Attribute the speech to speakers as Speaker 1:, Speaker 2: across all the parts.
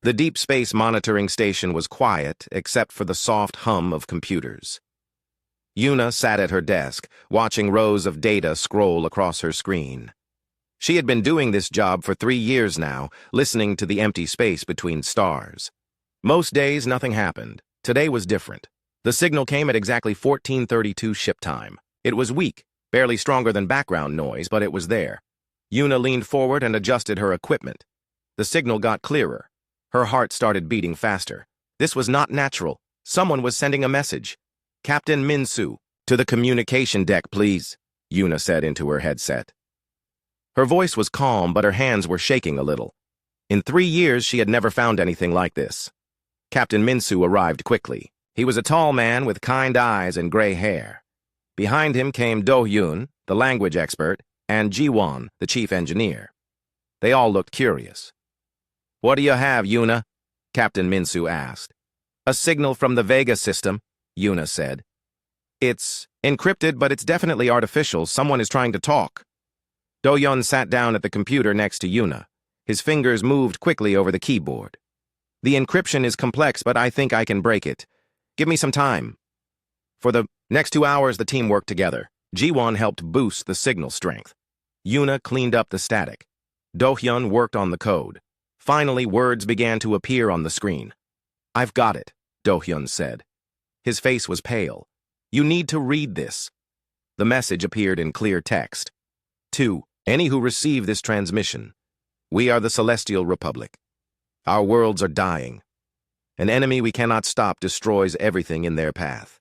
Speaker 1: The deep space monitoring station was quiet except for the soft hum of computers. Yuna sat at her desk, watching rows of data scroll across her screen. She had been doing this job for 3 years now, listening to the empty space between stars. Most days, nothing happened. Today was different. The signal came at exactly 14:32 ship time. It was weak, barely stronger than background noise, but it was there. Yuna leaned forward and adjusted her equipment. The signal got clearer. Her heart started beating faster. This was not natural. Someone was sending a message. "Captain Minsu, to the communication deck, please," Yuna said into her headset. Her voice was calm, but her hands were shaking a little. In 3 years, she had never found anything like this. Captain Minsu arrived quickly. He was a tall man with kind eyes and gray hair. Behind him came Do-hyun, the language expert, and Ji-won, the chief engineer. They all looked curious. "What do you have, Yuna?" Captain Minsu asked. "A signal from the Vega system," Yuna said. "It's encrypted, but it's definitely artificial. Someone is trying to talk." Do-hyun sat down at the computer next to Yuna. His fingers moved quickly over the keyboard. "The encryption is complex, but I think I can break it. Give me some time." For the next 2 hours, the team worked together. Ji-won helped boost the signal strength. Yuna cleaned up the static. Do-hyun worked on the code. Finally, words began to appear on the screen. "I've got it," Do-hyun said. His face was pale. "You need to read this." The message appeared in clear text. "To any who receive this transmission, we are the Celestial Republic. Our worlds are dying. An enemy we cannot stop destroys everything in their path.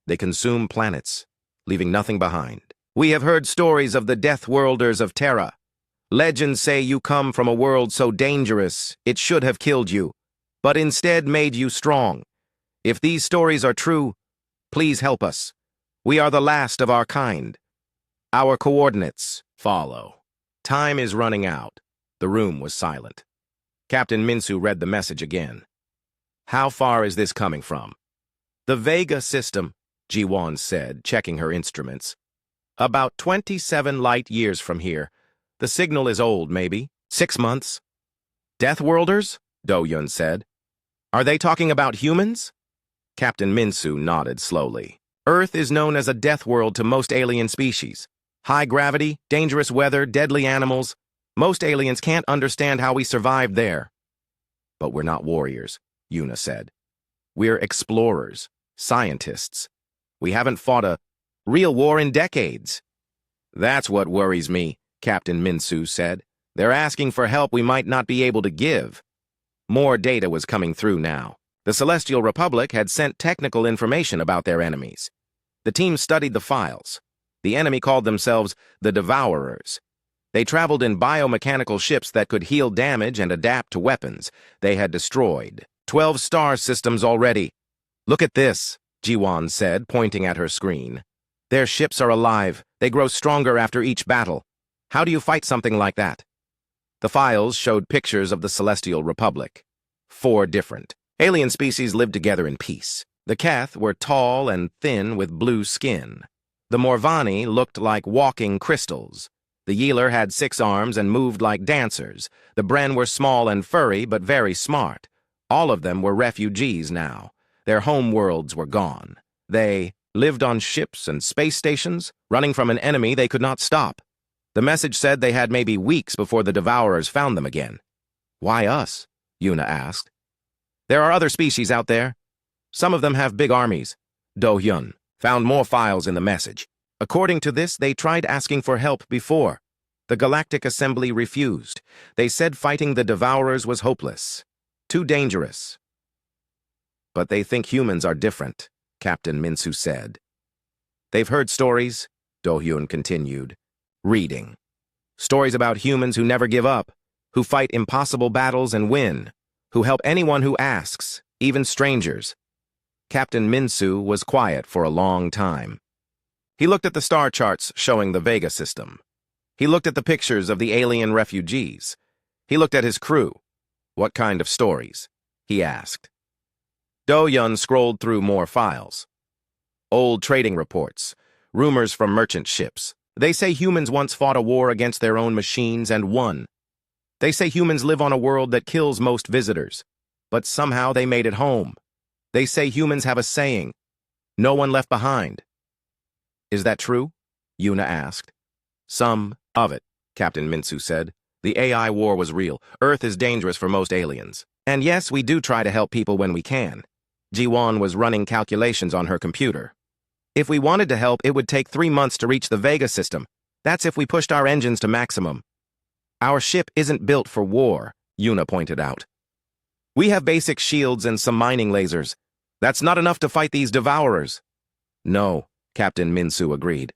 Speaker 1: They consume planets, leaving nothing behind. We have heard stories of the Deathworlders of Terra. Legends say you come from a world so dangerous it should have killed you, but instead made you strong. If these stories are true, please help us. We are the last of our kind. Our coordinates follow. Time is running out." The room was silent. Captain Minsu read the message again. "How far is this coming from?" "The Vega system," Ji-won said, checking her instruments. "About 27 light years from here. The signal is old, maybe. 6 months." "Deathworlders?" Do-hyun said. "Are they talking about humans?" Captain Minsu nodded slowly. "Earth is known as a death world to most alien species. High gravity, dangerous weather, deadly animals. Most aliens can't understand how we survived there." "But we're not warriors," Yuna said. "We're explorers, scientists. We haven't fought a real war in decades." "That's what worries me," Captain Minsu said. "They're asking for help we might not be able to give." More data was coming through now. The Celestial Republic had sent technical information about their enemies. The team studied the files. The enemy called themselves the Devourers. They traveled in biomechanical ships that could heal damage and adapt to weapons. They had destroyed 12 star systems already. "Look at this," Ji-won said, pointing at her screen. "Their ships are alive. They grow stronger after each battle. How do you fight something like that?" The files showed pictures of the Celestial Republic. 4 different alien species lived together in peace. The Keth were tall and thin with blue skin. The Morvani looked like walking crystals. The Yeeler had 6 arms and moved like dancers. The Bren were small and furry, but very smart. All of them were refugees now. Their home worlds were gone. They lived on ships and space stations, running from an enemy they could not stop. The message said they had maybe weeks before the Devourers found them again. "Why us?" Yuna asked. "There are other species out there. Some of them have big armies." Do-hyun found more files in the message. According to this, they tried asking for help before. The Galactic Assembly refused. They said fighting the Devourers was hopeless. Too dangerous. "But they think humans are different," Captain Minsu said. "They've heard stories," Do-hyun continued. "Reading. Stories about humans who never give up, who fight impossible battles and win, who help anyone who asks, even strangers." Captain Minsu was quiet for a long time. He looked at the star charts showing the Vega system. He looked at the pictures of the alien refugees. He looked at his crew. "What kind of stories?" he asked. Do-hyun scrolled through more files. Old trading reports, rumors from merchant ships. They say humans once fought a war against their own machines and won. They say humans live on a world that kills most visitors, but somehow they made it home. They say humans have a saying, "No one left behind." Is that true? Yuna asked. Some of it, Captain Minsu said. The AI war was real. Earth is dangerous for most aliens. And yes, we do try to help people when we can. Jiwan was running calculations on her computer. If we wanted to help, it would take 3 months to reach the Vega system. That's if we pushed our engines to maximum. Our ship isn't built for war, Yuna pointed out. We have basic shields and some mining lasers. That's not enough to fight these devourers. No, Captain Minsu agreed.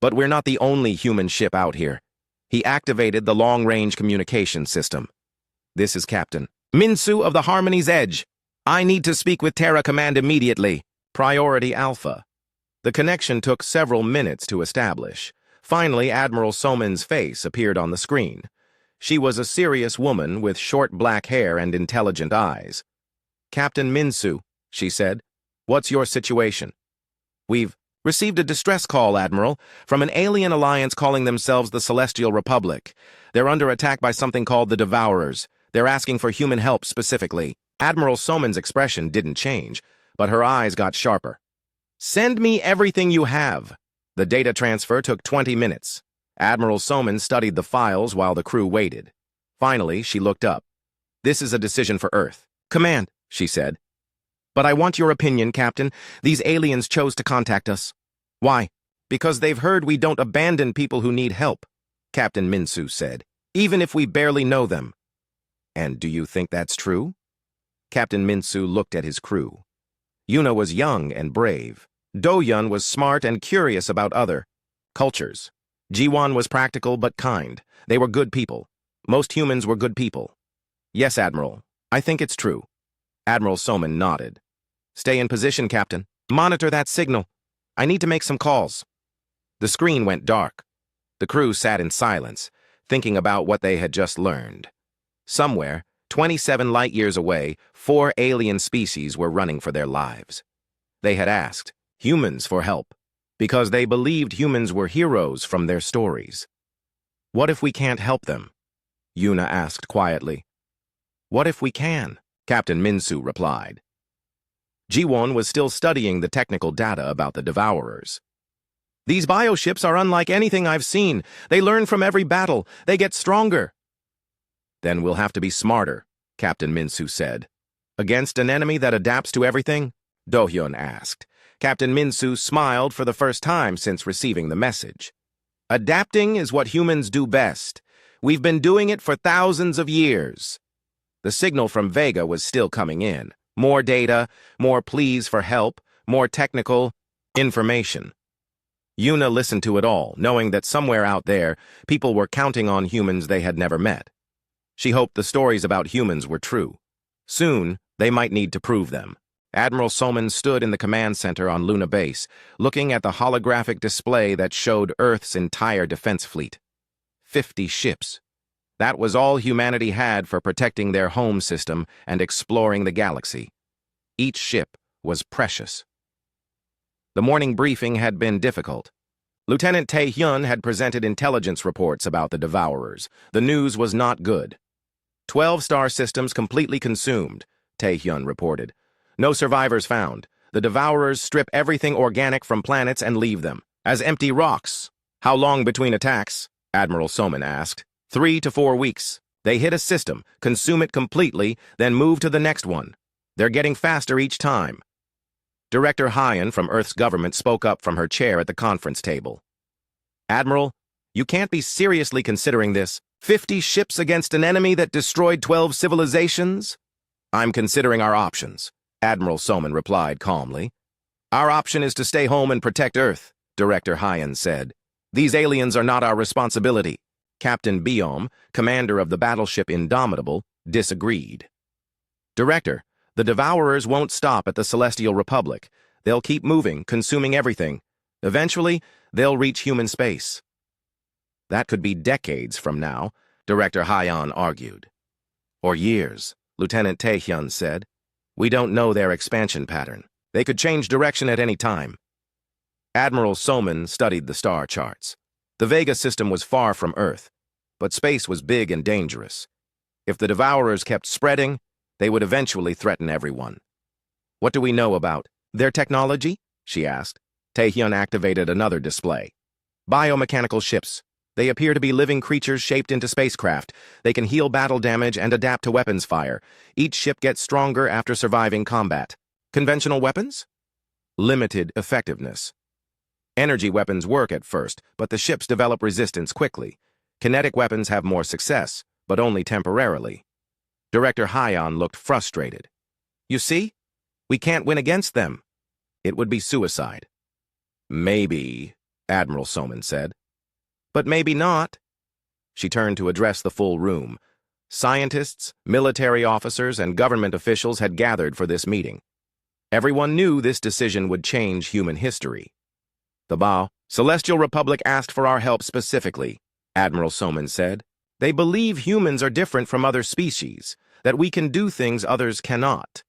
Speaker 1: But we're not the only human ship out here. He activated the long-range communication system. This is Captain Minsu of the Harmony's Edge. I need to speak with Terra Command immediately. Priority Alpha. The connection took several minutes to establish. Finally, Admiral Soman's face appeared on the screen. She was a serious woman with short black hair and intelligent eyes. Captain Minsu, she said, what's your situation? We've received a distress call, Admiral, from an alien alliance calling themselves the Celestial Republic. They're under attack by something called the Devourers. They're asking for human help specifically. Admiral Soman's expression didn't change, but her eyes got sharper. Send me everything you have. The data transfer took 20 minutes. Admiral Soman studied the files while the crew waited. Finally, she looked up. This is a decision for Earth. Command, she said. But I want your opinion, Captain. These aliens chose to contact us. Why? Because they've heard we don't abandon people who need help, Captain Minsu said, even if we barely know them. And do you think that's true? Captain Minsu looked at his crew. Yuna was young and brave. Do-Yun was smart and curious about other cultures. Jiwan was practical but kind. They were good people. Most humans were good people. Yes, Admiral. I think it's true. Admiral Soman nodded. Stay in position, Captain. Monitor that signal. I need to make some calls. The screen went dark. The crew sat in silence, thinking about what they had just learned. Somewhere, 27 light-years away, 4 alien species were running for their lives. They had asked humans for help, because they believed humans were heroes from their stories. What if we can't help them? Yuna asked quietly. What if we can? Captain Minsu replied. Jiwon was still studying the technical data about the Devourers. These bioships are unlike anything I've seen. They learn from every battle. They get stronger. Then we'll have to be smarter, Captain Minsu said. Against an enemy that adapts to everything? Do-Hyun asked. Captain Minsu smiled for the first time since receiving the message. Adapting is what humans do best. We've been doing it for thousands of years. The signal from Vega was still coming in. More data, more pleas for help, more technical information. Yuna listened to it all, knowing that somewhere out there, people were counting on humans they had never met. She hoped the stories about humans were true. Soon, they might need to prove them. Admiral Soman stood in the command center on Luna Base, looking at the holographic display that showed Earth's entire defense fleet. 50 ships. That was all humanity had for protecting their home system and exploring the galaxy. Each ship was precious. The morning briefing had been difficult. Lieutenant Tae-hyun had presented intelligence reports about the Devourers. The news was not good. 12 star systems completely consumed, Tae-hyun reported. No survivors found. The Devourers strip everything organic from planets and leave them as empty rocks. How long between attacks? Admiral Soman asked. 3 to 4 weeks. They hit a system, consume it completely, then move to the next one. They're getting faster each time. Director Hyan from Earth's government spoke up from her chair at the conference table. Admiral, you can't be seriously considering this. 50 ships against an enemy that destroyed 12 civilizations? I'm considering our options, Admiral Soman replied calmly. Our option is to stay home and protect Earth, Director Hyan said. These aliens are not our responsibility. Captain Biom, commander of the battleship Indomitable, disagreed. Director, the Devourers won't stop at the Celestial Republic. They'll keep moving, consuming everything. Eventually, they'll reach human space. That could be decades from now, Director Hyan argued. Or years, Lieutenant Tae-hyun said. We don't know their expansion pattern. They could change direction at any time. Admiral Soman studied the star charts. The Vega system was far from Earth, but space was big and dangerous. If the Devourers kept spreading, they would eventually threaten everyone. What do we know about their technology? She asked. Taehyun activated another display. Biomechanical ships. They appear to be living creatures shaped into spacecraft. They can heal battle damage and adapt to weapons fire. Each ship gets stronger after surviving combat. Conventional weapons? Limited effectiveness. Energy weapons work at first, but the ships develop resistance quickly. Kinetic weapons have more success, but only temporarily. Director Hyon looked frustrated. You see? We can't win against them. It would be suicide. Maybe, Admiral Soman said. But maybe not. She turned to address the full room. Scientists, military officers, and government officials had gathered for this meeting. Everyone knew this decision would change human history. The Bao, Celestial Republic asked for our help specifically, Admiral Soman said. They believe humans are different from other species, that we can do things others cannot.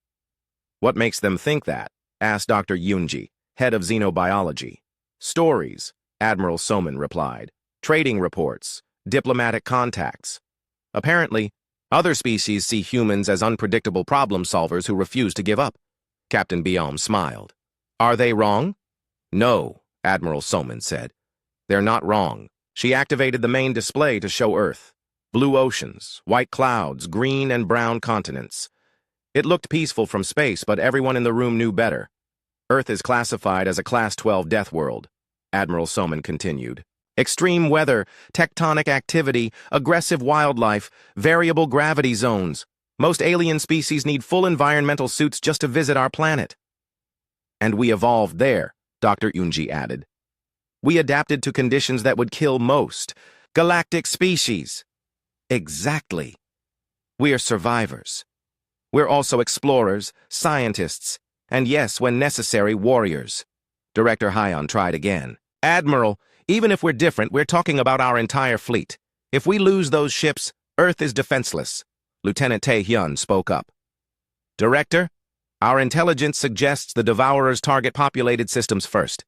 Speaker 1: What makes them think that? Asked Dr. Yoonji, head of xenobiology. Stories, Admiral Soman replied. Trading reports, diplomatic contacts. Apparently, other species see humans as unpredictable problem solvers who refuse to give up. Captain Biom smiled. Are they wrong? No, Admiral Soman said. They're not wrong. She activated the main display to show Earth. Blue oceans, white clouds, green and brown continents. It looked peaceful from space, but everyone in the room knew better. Earth is classified as a Class 12 death world, Admiral Soman continued. Extreme weather, tectonic activity, aggressive wildlife, variable gravity zones. Most alien species need full environmental suits just to visit our planet. And we evolved there, Dr. Yoonji added. We adapted to conditions that would kill most. Galactic species. Exactly. We are survivors. We're also explorers, scientists, and yes, when necessary, warriors. Director Hyon tried again. Admiral, even if we're different, we're talking about our entire fleet. If we lose those ships, Earth is defenseless. Lieutenant Taehyun spoke up. Director, our intelligence suggests the Devourers target populated systems first.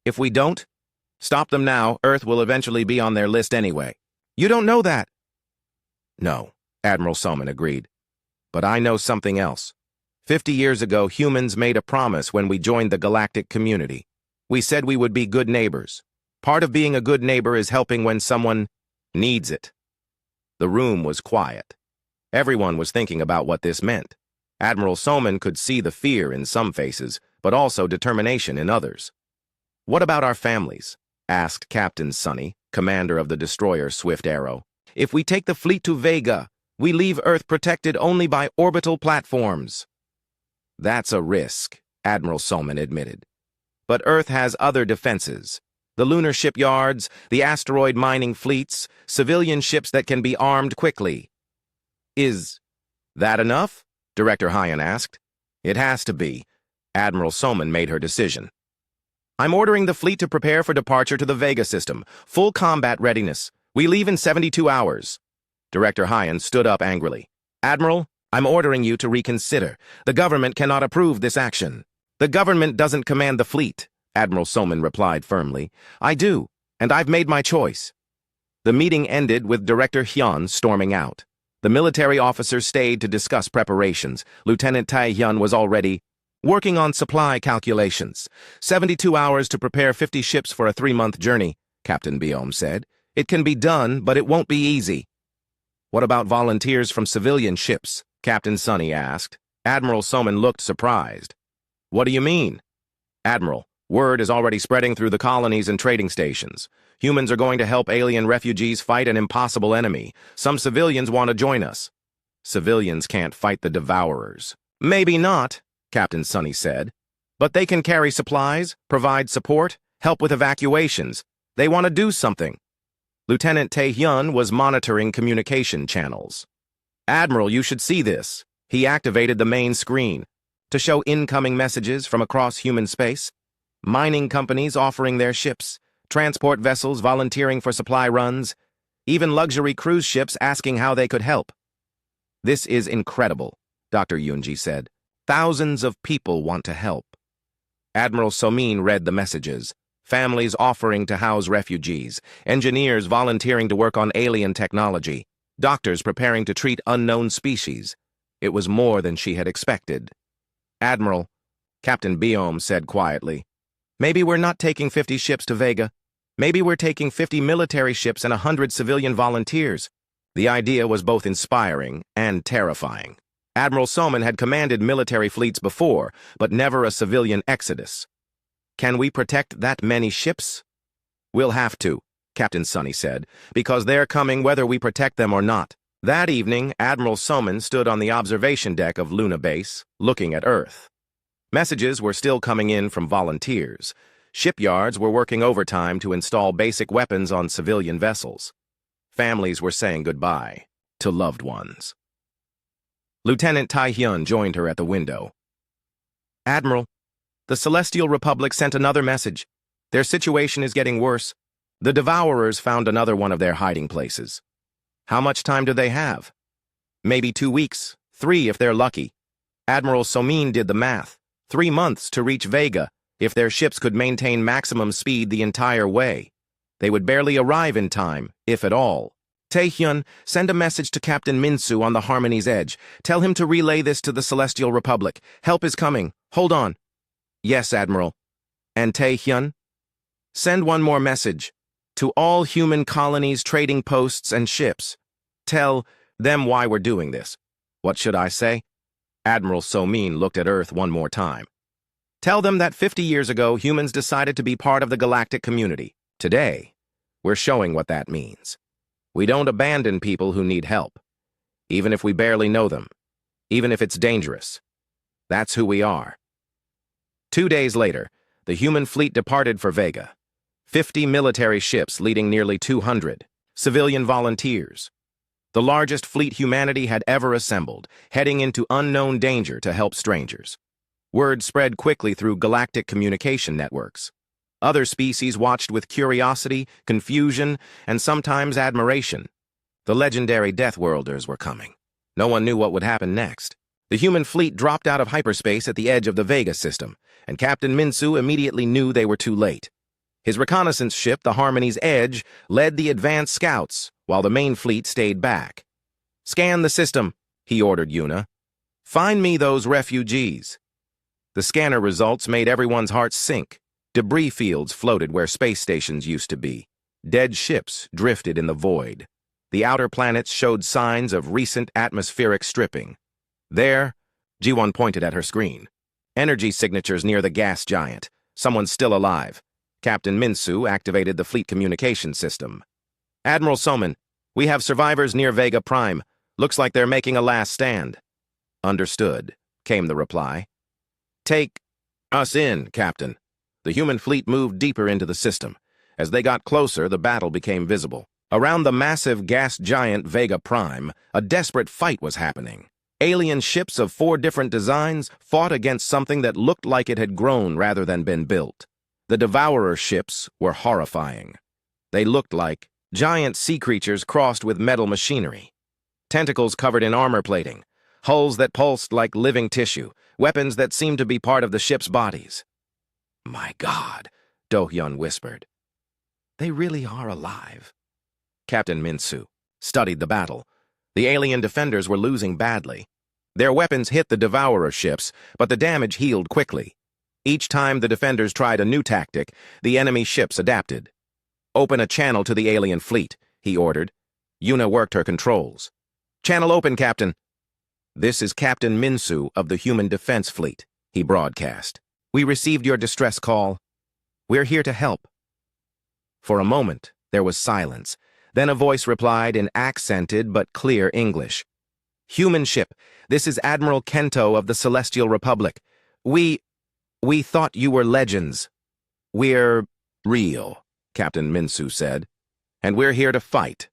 Speaker 1: If we don't, stop them now, Earth will eventually be on their list anyway. You don't know that. No, Admiral Soman agreed. But I know something else. 50 years ago, humans made a promise when we joined the galactic community. We said we would be good neighbors. Part of being a good neighbor is helping when someone needs it. The room was quiet. Everyone was thinking about what this meant. Admiral Soman could see the fear in some faces, but also determination in others. What about our families? Asked Captain Sunny, commander of the destroyer Swift Arrow. If we take the fleet to Vega, we leave Earth protected only by orbital platforms. That's a risk, Admiral Soman admitted. But Earth has other defenses. The lunar shipyards, the asteroid mining fleets, civilian ships that can be armed quickly. Is that enough? Director Hyon asked. It has to be. Admiral Soman made her decision. I'm ordering the fleet to prepare for departure to the Vega system. Full combat readiness. We leave in 72 hours. Director Hyon stood up angrily. Admiral, I'm ordering you to reconsider. The government cannot approve this action. The government doesn't command the fleet, Admiral Soman replied firmly. I do, and I've made my choice. The meeting ended with Director Hyun storming out. The military officers stayed to discuss preparations. Lieutenant Taehyun was already working on supply calculations. 72 hours to prepare 50 ships for a 3-month journey, Captain Biom said. It can be done, but it won't be easy. What about volunteers from civilian ships? Captain Sunny asked. Admiral Soman looked surprised. What do you mean? Admiral, word is already spreading through the colonies and trading stations. Humans are going to help alien refugees fight an impossible enemy. Some civilians want to join us. Civilians can't fight the Devourers. Maybe not, Captain Sunny said. But they can carry supplies, provide support, help with evacuations. They want to do something. Lieutenant Taehyun was monitoring communication channels. Admiral, you should see this. He activated the main screen to show incoming messages from across human space. Mining companies offering their ships, transport vessels volunteering for supply runs, even luxury cruise ships asking how they could help. This is incredible, Dr. Yoonji said. Thousands of people want to help. Admiral Somin read the messages. Families offering to house refugees, engineers volunteering to work on alien technology. Doctors preparing to treat unknown species. It was more than she had expected. "Admiral," Captain Biome said quietly, "maybe we're not taking 50 ships to Vega. Maybe we're taking 50 military ships and 100 civilian volunteers." The idea was both inspiring and terrifying. Admiral Soman had commanded military fleets before, but never a civilian exodus. "Can we protect that many ships?" "We'll have to," Captain Sunny said, "because they're coming whether we protect them or not." That evening, Admiral Soman stood on the observation deck of Luna Base, looking at Earth. Messages were still coming in from volunteers. Shipyards were working overtime to install basic weapons on civilian vessels. Families were saying goodbye to loved ones. Lieutenant Tai Hyun joined her at the window. "Admiral, the Celestial Republic sent another message. Their situation is getting worse. The Devourers found another one of their hiding places." "How much time do they have?" "Maybe 2 weeks, 3 if they're lucky." Admiral Somin did the math. 3 months to reach Vega if their ships could maintain maximum speed the entire way. They would barely arrive in time, if at all. "Taehyun, send a message to Captain Minsu on the Harmony's Edge. Tell him to relay this to the Celestial Republic. Help is coming. Hold on." "Yes, Admiral." "And Taehyun, send one more message. To all human colonies, trading posts, and ships. Tell them why we're doing this." "What should I say?" Admiral Somin looked at Earth one more time. "Tell them that 50 years ago, humans decided to be part of the galactic community. Today, we're showing what that means. We don't abandon people who need help, even if we barely know them, even if it's dangerous. That's who we are." 2 days later, the human fleet departed for Vega. 50 military ships leading nearly 200 civilian volunteers. The largest fleet humanity had ever assembled, heading into unknown danger to help strangers. Word spread quickly through galactic communication networks. Other species watched with curiosity, confusion, and sometimes admiration. The legendary Deathworlders were coming. No one knew what would happen next. The human fleet dropped out of hyperspace at the edge of the Vega system, and Captain Minsu immediately knew they were too late. His reconnaissance ship, the Harmony's Edge, led the advanced scouts, while the main fleet stayed back. "Scan the system," he ordered Yuna. "Find me those refugees." The scanner results made everyone's hearts sink. Debris fields floated where space stations used to be. Dead ships drifted in the void. The outer planets showed signs of recent atmospheric stripping. There, Ji-won pointed at her screen. Energy signatures near the gas giant. Someone's still alive. Captain Minsu activated the fleet communication system. "Admiral Soman, we have survivors near Vega Prime. Looks like they're making a last stand." "Understood," came the reply. "Take us in, Captain." The human fleet moved deeper into the system. As they got closer, the battle became visible. Around the massive gas giant Vega Prime, a desperate fight was happening. Alien ships of 4 different designs fought against something that looked like it had grown rather than been built. The Devourer ships were horrifying. They looked like giant sea creatures crossed with metal machinery. Tentacles covered in armor plating, hulls that pulsed like living tissue, weapons that seemed to be part of the ship's bodies. "My God," Do-hyun whispered. "They really are alive." Captain Minsu studied the battle. The alien defenders were losing badly. Their weapons hit the Devourer ships, but the damage healed quickly. Each time the defenders tried a new tactic, the enemy ships adapted. "Open a channel to the alien fleet," he ordered. Yuna worked her controls. "Channel open, Captain." "This is Captain Minsu of the Human Defense Fleet," he broadcast. "We received your distress call. We're here to help." For a moment, there was silence. Then a voice replied in accented but clear English. "Human ship, this is Admiral Kento of the Celestial Republic. We thought you were legends." "We're real," Captain Minsu said. "And we're here to fight."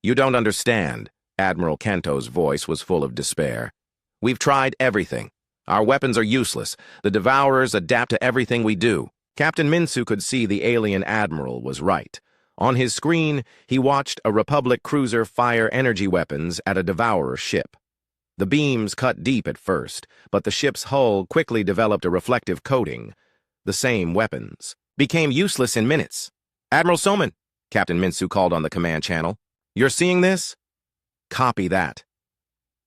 Speaker 1: "You don't understand." Admiral Kento's voice was full of despair. "We've tried everything. Our weapons are useless. The Devourers adapt to everything we do." Captain Minsu could see the alien admiral was right. On his screen, he watched a Republic cruiser fire energy weapons at a Devourer ship. The beams cut deep at first, but the ship's hull quickly developed a reflective coating. The same weapons became useless in minutes. "Admiral Soman," Captain Minsu called on the command channel. "You're seeing this?" Copy that.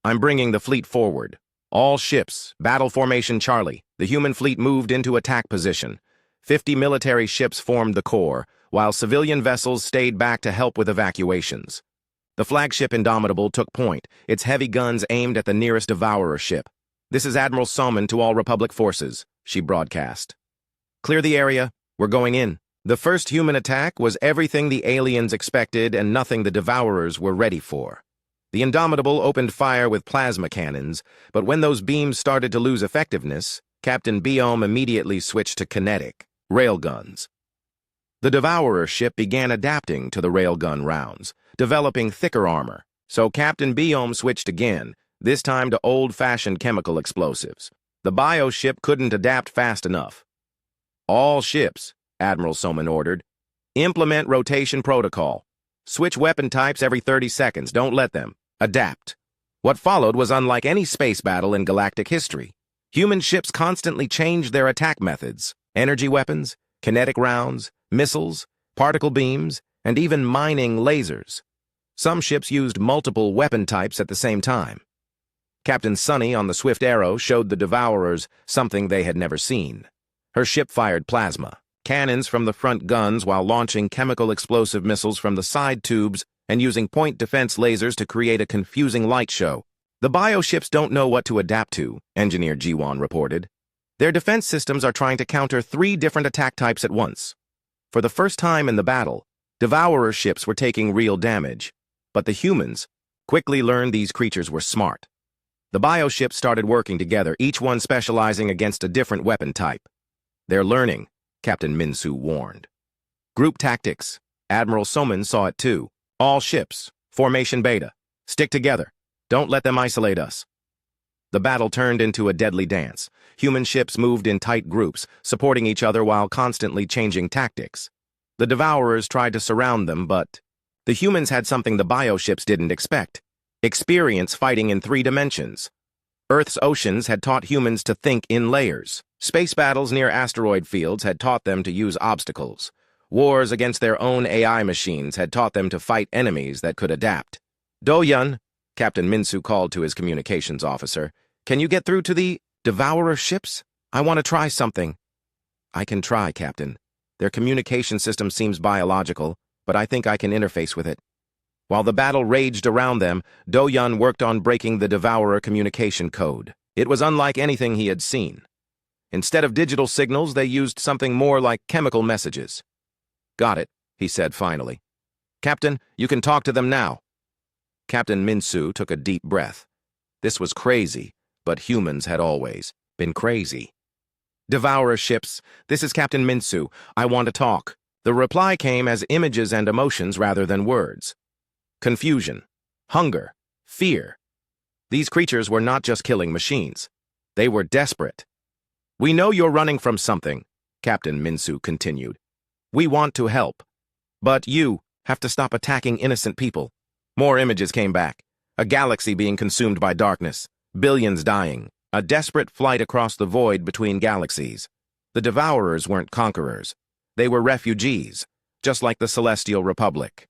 Speaker 1: I'm bringing the fleet forward. All ships, battle formation Charlie. The human fleet moved into attack position. 50 military ships formed the core, while civilian vessels stayed back to help with evacuations. The flagship Indomitable took point, its heavy guns aimed at the nearest Devourer ship. "This is Admiral Salmon to all Republic forces," she broadcast. "Clear the area. We're going in." The first human attack was everything the aliens expected and nothing the Devourers were ready for. The Indomitable opened fire with plasma cannons, but when those beams started to lose effectiveness, Captain Biome immediately switched to kinetic railguns. The Devourer ship began adapting to the railgun rounds, developing thicker armor, so Captain Biome switched again, this time to old-fashioned chemical explosives. The bio ship couldn't adapt fast enough. "All ships," Admiral Soman ordered, "implement rotation protocol. Switch weapon types every 30 seconds, don't let them. Adapt." What followed was unlike any space battle in galactic history. Human ships constantly changed their attack methods: energy weapons, kinetic rounds, missiles, particle beams, and even mining lasers. Some ships used multiple weapon types at the same time. Captain Sunny on the Swift Arrow showed the Devourers something they had never seen. Her ship fired plasma cannons from the front guns while launching chemical explosive missiles from the side tubes and using point defense lasers to create a confusing light show. "The bioships don't know what to adapt to," Engineer Jiwan reported. "Their defense systems are trying to counter 3 different attack types at once." For the first time in the battle, Devourer ships were taking real damage, but the humans quickly learned these creatures were smart. The bioships started working together, each one specializing against a different weapon type. "They're learning," Captain Minsu warned. "Group tactics." Admiral Soman saw it too. "All ships, formation beta. Stick together. Don't let them isolate us." The battle turned into a deadly dance. Human ships moved in tight groups, supporting each other while constantly changing tactics. The Devourers tried to surround them, but the humans had something the bioships didn't expect: experience fighting in 3 dimensions. Earth's oceans had taught humans to think in layers. Space battles near asteroid fields had taught them to use obstacles. Wars against their own AI machines had taught them to fight enemies that could adapt. "Do-yun," Captain Minsu called to his communications officer, "can you get through to the Devourer ships? I want to try something." "I can try, Captain. Their communication system seems biological, but I think I can interface with it." While the battle raged around them, Do-yun worked on breaking the Devourer communication code. It was unlike anything he had seen. Instead of digital signals, they used something more like chemical messages. "Got it," he said finally. "Captain, you can talk to them now." Captain Minsu took a deep breath. This was crazy, but humans had always been crazy. "Devourer ships, this is Captain Minsu. I want to talk." The reply came as images and emotions rather than words. Confusion, hunger, fear. These creatures were not just killing machines. They were desperate. "We know you're running from something," Captain Minsu continued. "We want to help. But you have to stop attacking innocent people." More images came back. A galaxy being consumed by darkness. Billions dying. A desperate flight across the void between galaxies. The Devourers weren't conquerors. They were refugees, just like the Celestial Republic.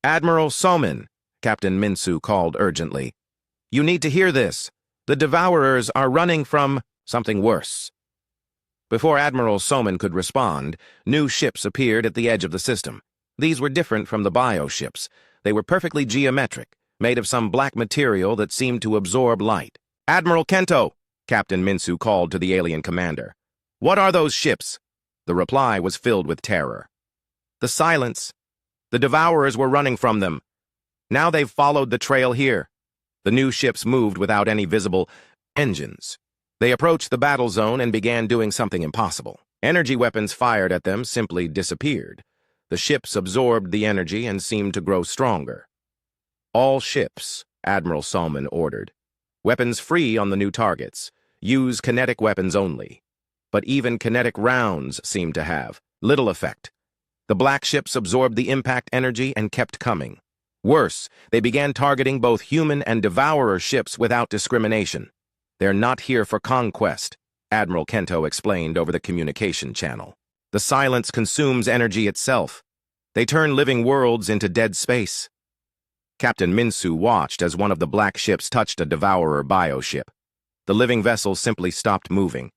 Speaker 1: "Admiral Soman," Captain Minsu called urgently. "You need to hear this. The Devourers are running from something worse." Before Admiral Soman could respond, new ships appeared at the edge of the system. These were different from the bioships. They were perfectly geometric, made of some black material that seemed to absorb light. "Admiral Kento," Captain Minsu called to the alien commander. "What are those ships?" The reply was filled with terror. "The silence. The Devourers were running from them. Now they've followed the trail here." The new ships moved without any visible engines. They approached the battle zone and began doing something impossible. Energy weapons fired at them simply disappeared. The ships absorbed the energy and seemed to grow stronger. "All ships," Admiral Salman ordered. "Weapons free on the new targets. Use kinetic weapons only." But even kinetic rounds seemed to have little effect. The black ships absorbed the impact energy and kept coming. Worse, they began targeting both human and Devourer ships without discrimination. "They're not here for conquest," Admiral Kento explained over the communication channel. "The silence consumes energy itself. They turn living worlds into dead space." Captain Minsu watched as one of the black ships touched a Devourer bioship. The living vessel simply stopped moving.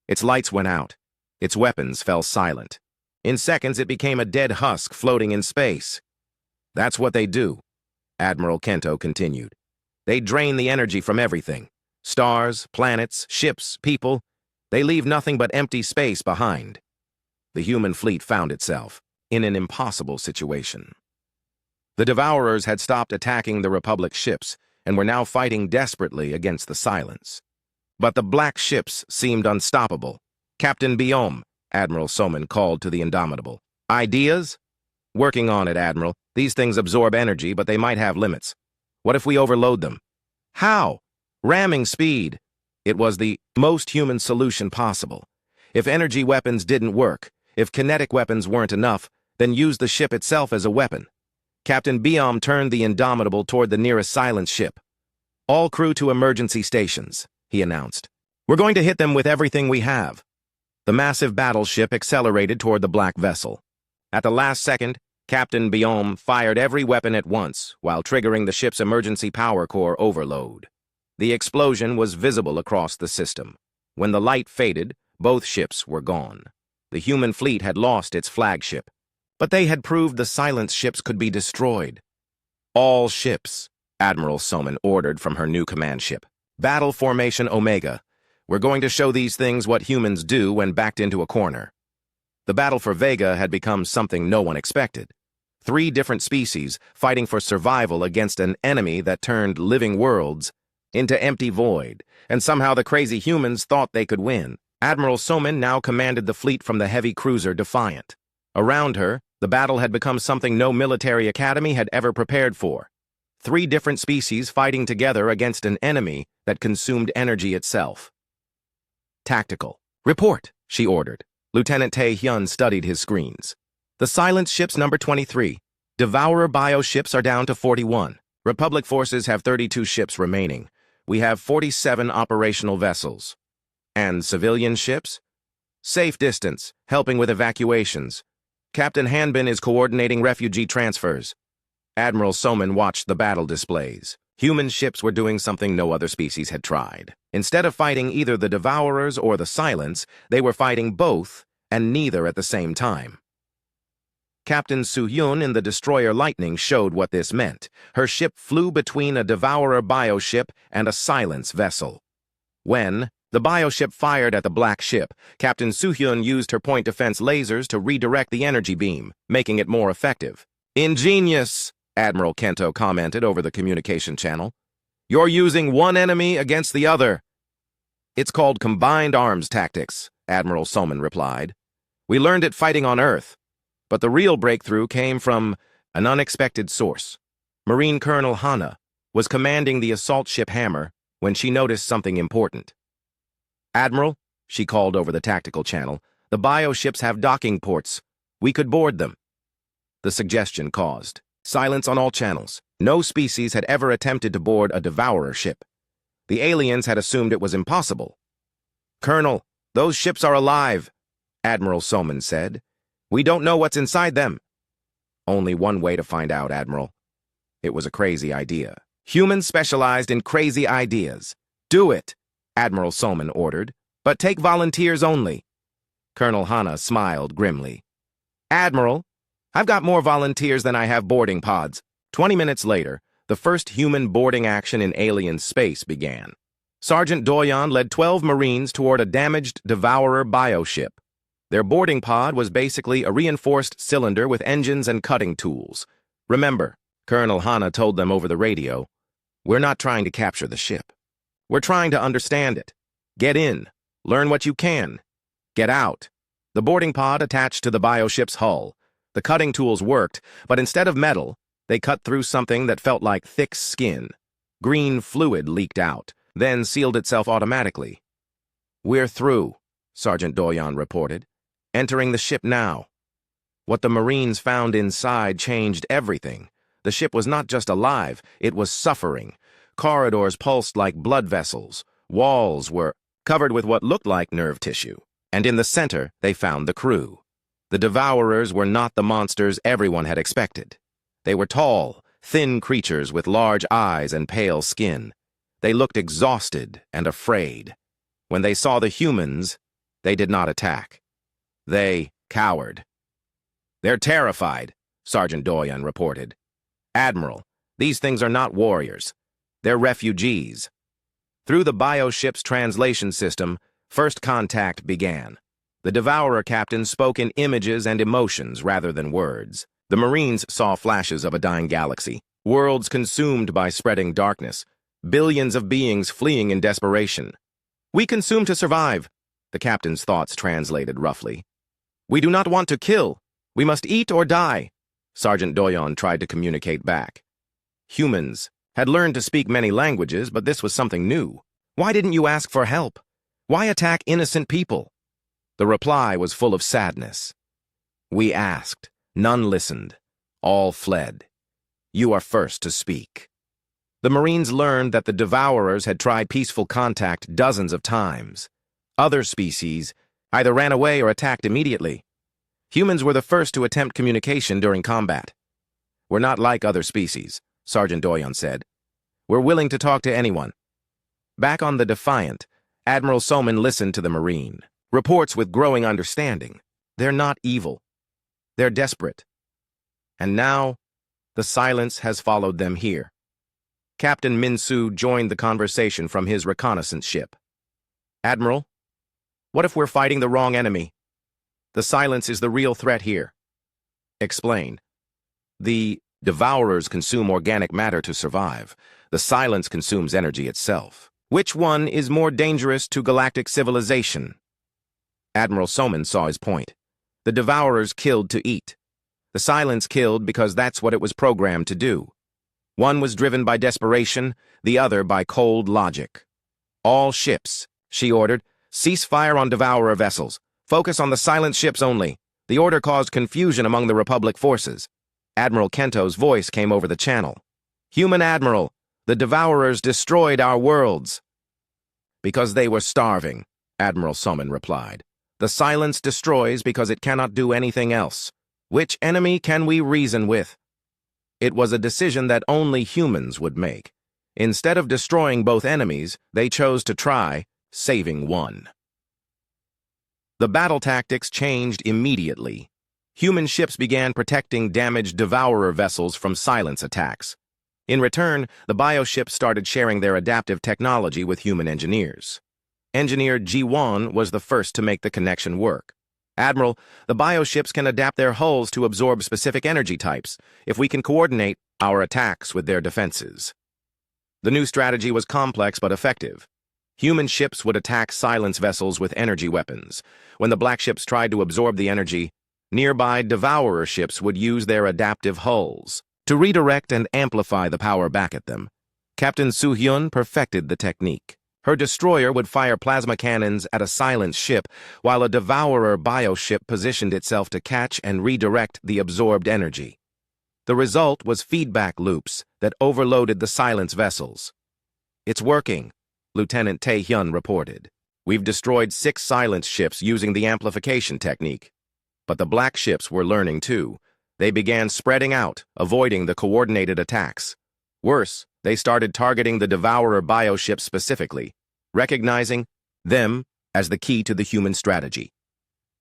Speaker 1: Its lights went out. Its weapons fell silent. In seconds, it became a dead husk floating in space. That's what they do, Admiral Kento continued. They drain the energy from everything. Stars, planets, ships, people. They leave nothing but empty space behind. The human fleet found itself in an impossible situation. The Devourers had stopped attacking the Republic ships and were now fighting desperately against the Silence. But the black ships seemed unstoppable. Captain Biome, Admiral Soman called to the Indomitable. Ideas? Working on it, Admiral. These things absorb energy, but they might have limits. What if we overload them? How? Ramming speed. It was the most human solution possible. If energy weapons didn't work, if kinetic weapons weren't enough, then use the ship itself as a weapon. Captain Biome turned the Indomitable toward the nearest Silence ship. All crew to emergency stations, he announced. We're going to hit them with everything we have. The massive battleship accelerated toward the black vessel. At the last second, Captain Biome fired every weapon at once while triggering the ship's emergency power core overload. The explosion was visible across the system. When the light faded, both ships were gone. The human fleet had lost its flagship, but they had proved the Silence ships could be destroyed. All ships, Admiral Soman ordered from her new command ship. Battle Formation Omega. We're going to show these things what humans do when backed into a corner. The battle for Vega had become something no one expected. 3 different species fighting for survival against an enemy that turned living worlds into empty void, and somehow the crazy humans thought they could win. Admiral Soman now commanded the fleet from the heavy cruiser Defiant. Around her, the battle had become something no military academy had ever prepared for. 3 different species fighting together against an enemy that consumed energy itself. Tactical. Report, she ordered. Lieutenant Tae-hyun studied his screens. The Silence ships number 23. Devourer bioships are down to 41. Republic forces have 32 ships remaining. We have 47 operational vessels. And civilian ships? Safe distance, helping with evacuations. Captain Hanbin is coordinating refugee transfers. Admiral Soman watched the battle displays. Human ships were doing something no other species had tried. Instead of fighting either the Devourers or the Silence, they were fighting both, and neither at the same time. Captain Soo-hyun in the destroyer Lightning showed what this meant. Her ship flew between a Devourer bioship and a Silence vessel. When the bioship fired at the black ship, Captain Soo-hyun used her point defense lasers to redirect the energy beam, making it more effective. Ingenious, Admiral Kento commented over the communication channel. You're using one enemy against the other. It's called combined arms tactics, Admiral Soman replied. We learned it fighting on Earth. But the real breakthrough came from an unexpected source. Marine Colonel Hana was commanding the assault ship Hammer when she noticed something important. Admiral, she called over the tactical channel, the bioships have docking ports. We could board them. The suggestion caused silence on all channels. No species had ever attempted to board a Devourer ship. The aliens had assumed it was impossible. Colonel, those ships are alive, Admiral Soman said. We don't know what's inside them. Only one way to find out, Admiral. It was a crazy idea. Humans specialized in crazy ideas. Do it, Admiral Soman ordered, but take volunteers only. Colonel Hana smiled grimly. Admiral, I've got more volunteers than I have boarding pods. 20 minutes later, the first human boarding action in alien space began. Sergeant Doyon led 12 Marines toward a damaged Devourer bioship. Their boarding pod was basically a reinforced cylinder with engines and cutting tools. Remember, Colonel Hana told them over the radio, we're not trying to capture the ship. We're trying to understand it. Get in. Learn what you can. Get out. The boarding pod attached to the bioship's hull. The cutting tools worked, but instead of metal, they cut through something that felt like thick skin. Green fluid leaked out, then sealed itself automatically. We're through, Sergeant Doyon reported. Entering the ship now. What the Marines found inside changed everything. The ship was not just alive, it was suffering. Corridors pulsed like blood vessels. Walls were covered with what looked like nerve tissue. And in the center, they found the crew. The Devourers were not the monsters everyone had expected. They were tall, thin creatures with large eyes and pale skin. They looked exhausted and afraid. When they saw the humans, they did not attack. They cowered. "They're terrified," Sergeant Doyen reported. "Admiral, these things are not warriors. They're refugees." Through the bioship's translation system, first contact began. The Devourer captain spoke in images and emotions rather than words. The Marines saw flashes of a dying galaxy, worlds consumed by spreading darkness, billions of beings fleeing in desperation. "We consume to survive," the captain's thoughts translated roughly. "We do not want to kill. We must eat or die," Sergeant Doyon tried to communicate back. Humans had learned to speak many languages, but this was something new. "Why didn't you ask for help? Why attack innocent people?" The reply was full of sadness. "We asked. None listened. All fled. You are first to speak." The Marines learned that the Devourers had tried peaceful contact dozens of times. Other species either ran away or attacked immediately. Humans were the first to attempt communication during combat. "We're not like other species," Sergeant Doyon said. "We're willing to talk to anyone." Back on the Defiant, Admiral Soman listened to the Marine. Reports with growing understanding. They're not evil. They're desperate. And now, the silence has followed them here. Captain Minsu joined the conversation from his reconnaissance ship. "Admiral, what if we're fighting the wrong enemy? The silence is the real threat here." "Explain." "The Devourers consume organic matter to survive. The silence consumes energy itself. Which one is more dangerous to galactic civilization?" Admiral Soman saw his point. The Devourers killed to eat. The silence killed because that's what it was programmed to do. One was driven by desperation, the other by cold logic. "All ships," she ordered, "cease fire on Devourer vessels. Focus on the silent ships only." The order caused confusion among the Republic forces. Admiral Kento's voice came over the channel. "Human Admiral, the Devourers destroyed our worlds." "Because they were starving," Admiral Soman replied. "The silence destroys because it cannot do anything else. Which enemy can we reason with?" It was a decision that only humans would make. Instead of destroying both enemies, they chose to try saving one. The battle tactics changed immediately. Human ships began protecting damaged Devourer vessels from silence attacks. In return, the bioships started sharing their adaptive technology with human engineers. Engineer G1 was the first to make the connection work. "Admiral, the bioships can adapt their hulls to absorb specific energy types if we can coordinate our attacks with their defenses." The new strategy was complex but effective. Human ships would attack silence vessels with energy weapons. When the black ships tried to absorb the energy, nearby Devourer ships would use their adaptive hulls to redirect and amplify the power back at them. Captain Soo-hyun perfected the technique. Her destroyer would fire plasma cannons at a silent ship, while a Devourer bioship positioned itself to catch and redirect the absorbed energy. The result was feedback loops that overloaded the silence vessels. "It's working," Lieutenant Tae-hyun reported. "We've destroyed 6 silence ships using the amplification technique." But the black ships were learning too. They began spreading out, avoiding the coordinated attacks. Worse, they started targeting the Devourer bioship specifically, recognizing them as the key to the human strategy.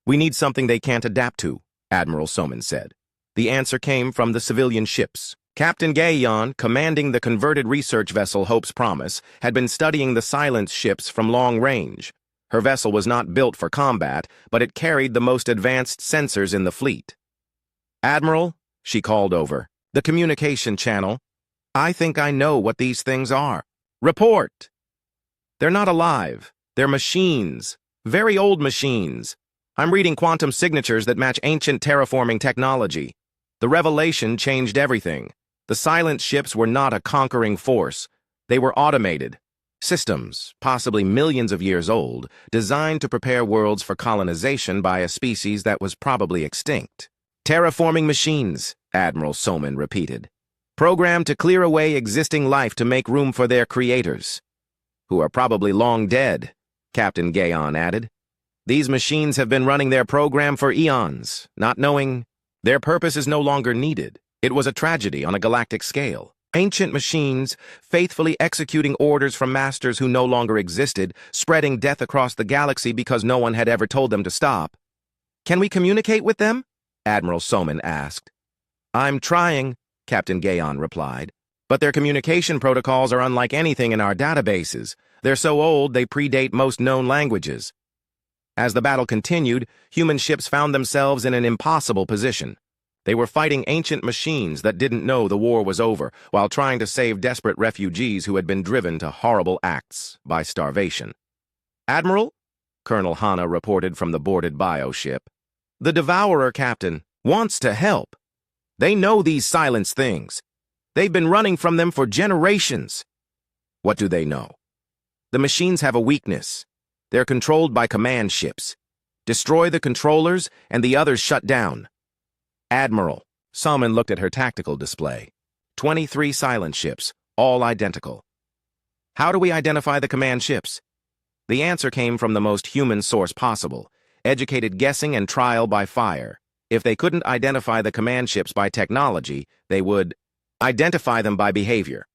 Speaker 1: "We need something they can't adapt to," Admiral Soman said. The answer came from the civilian ships. Captain Gaeon, commanding the converted research vessel Hope's Promise, had been studying the silence ships from long range. Her vessel was not built for combat, but it carried the most advanced sensors in the fleet. "Admiral," she called over, "the communication channel. I think I know what these things are. Report!" "They're not alive. They're machines. Very old machines. I'm reading quantum signatures that match ancient terraforming technology. The revelation changed everything. The silent ships were not a conquering force. They were automated. Systems, possibly millions of years old, designed to prepare worlds for colonization by a species that was probably extinct. Terraforming machines," Admiral Soman repeated. "Programmed to clear away existing life to make room for their creators, who are probably long dead," Captain Gaeon added. "These machines have been running their program for eons, not knowing their purpose is no longer needed. It was a tragedy on a galactic scale. Ancient machines, faithfully executing orders from masters who no longer existed, spreading death across the galaxy because no one had ever told them to stop. "Can we communicate with them?" Admiral Soman asked. "I'm trying," Captain Gaon replied. "But their communication protocols are unlike anything in our databases. They're so old they predate most known languages." As the battle continued, human ships found themselves in an impossible position. They were fighting ancient machines that didn't know the war was over, while trying to save desperate refugees who had been driven to horrible acts by starvation. "Admiral," Colonel Hanna reported from the boarded bioship, "the Devourer captain wants to help. They know these silence things. They've been running from them for generations." "What do they know?" "The machines have a weakness. They're controlled by command ships. Destroy the controllers and the others shut down." "Admiral," Salmon looked at her tactical display. 23 silent ships, all identical. "How do we identify the command ships?" The answer came from the most human source possible, educated guessing and trial by fire. If they couldn't identify the command ships by technology, they would identify them by behavior.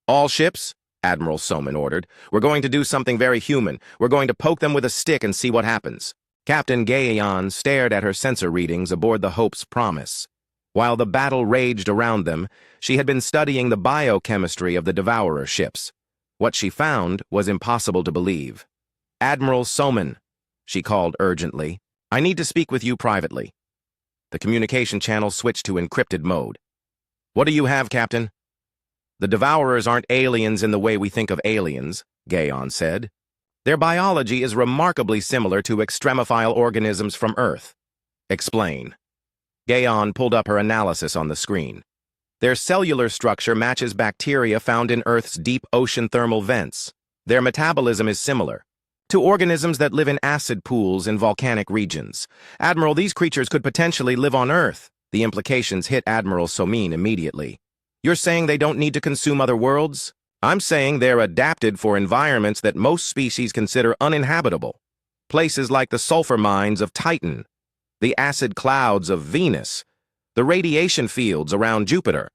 Speaker 1: "All ships," Admiral Soman ordered, "we're going to do something very human. We're going to poke them with a stick and see what happens." Captain Gaeon stared at her sensor readings aboard the Hope's Promise. While the battle raged around them, she had been studying the biochemistry of the Devourer ships. What she found was impossible to believe. "Admiral Soman," she called urgently, "I need to speak with you privately." The communication channel switched to encrypted mode. "What do you have, Captain?" "The Devourers aren't aliens in the way we think of aliens," Gaon said. "Their biology is remarkably similar to extremophile organisms from Earth." "Explain." Gaon pulled up her analysis on the screen. "Their cellular structure matches bacteria found in Earth's deep ocean thermal vents. Their metabolism is similar to organisms that live in acid pools in volcanic regions. Admiral, these creatures could potentially live on Earth." The implications hit Admiral Somin immediately. "You're saying they don't need to consume other worlds?" "I'm saying they're adapted for environments that most species consider uninhabitable. Places like the sulfur mines of Titan, the acid clouds of Venus, the radiation fields around Jupiter."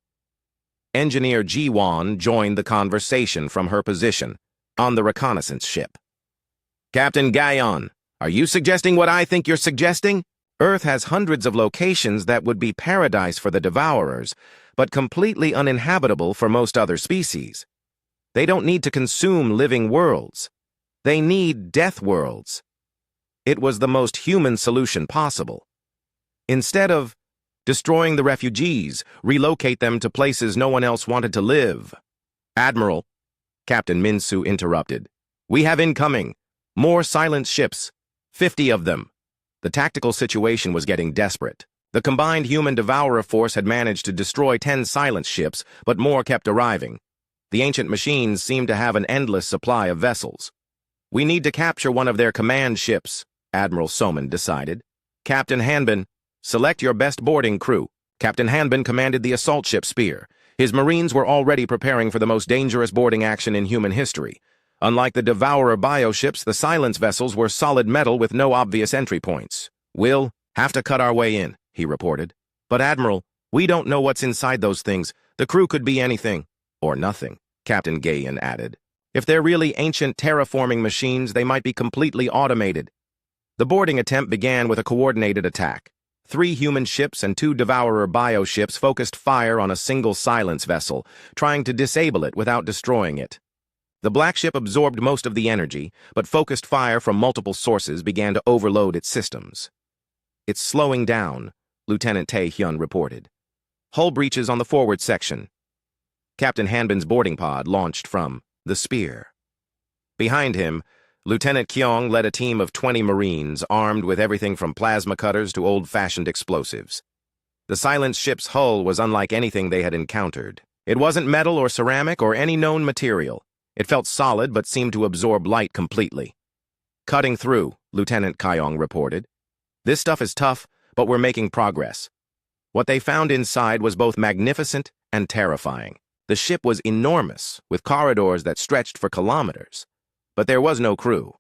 Speaker 1: Engineer Ji-Won joined the conversation from her position on the reconnaissance ship. "Captain Gaon, are you suggesting what I think you're suggesting? Earth has hundreds of locations that would be paradise for the Devourers, but completely uninhabitable for most other species. They don't need to consume living worlds. They need death worlds." It was the most human solution possible. Instead of destroying the refugees, relocate them to places no one else wanted to live. "Admiral," Captain Minsu interrupted, "we have incoming. More silent ships. 50 of them." The tactical situation was getting desperate. The combined human devourer force had managed to destroy 10 silent ships, but more kept arriving. The ancient machines seemed to have an endless supply of vessels. "We need to capture one of their command ships," Admiral Soman decided. "Captain Hanbin, select your best boarding crew." Captain Hanbin commanded the assault ship Spear. His Marines were already preparing for the most dangerous boarding action in human history. Unlike the Devourer bioships, the silence vessels were solid metal with no obvious entry points. "We'll have to cut our way in," he reported. "But Admiral, we don't know what's inside those things. The crew could be anything." "Or nothing," Captain Gayan added. "If they're really ancient terraforming machines, they might be completely automated." The boarding attempt began with a coordinated attack. 3 human ships and 2 Devourer bioships focused fire on a single silence vessel, trying to disable it without destroying it. The black ship absorbed most of the energy, but focused fire from multiple sources began to overload its systems. "It's slowing down," Lieutenant Tae-hyun reported. "Hull breaches on the forward section." Captain Hanbin's boarding pod launched from the Spear. Behind him, Lieutenant Kyong led a team of 20 Marines armed with everything from plasma cutters to old-fashioned explosives. The silent ship's hull was unlike anything they had encountered. It wasn't metal or ceramic or any known material. It felt solid but seemed to absorb light completely. "Cutting through," Lieutenant Kyong reported. "This stuff is tough, but we're making progress." What they found inside was both magnificent and terrifying. The ship was enormous, with corridors that stretched for kilometers. But there was no crew.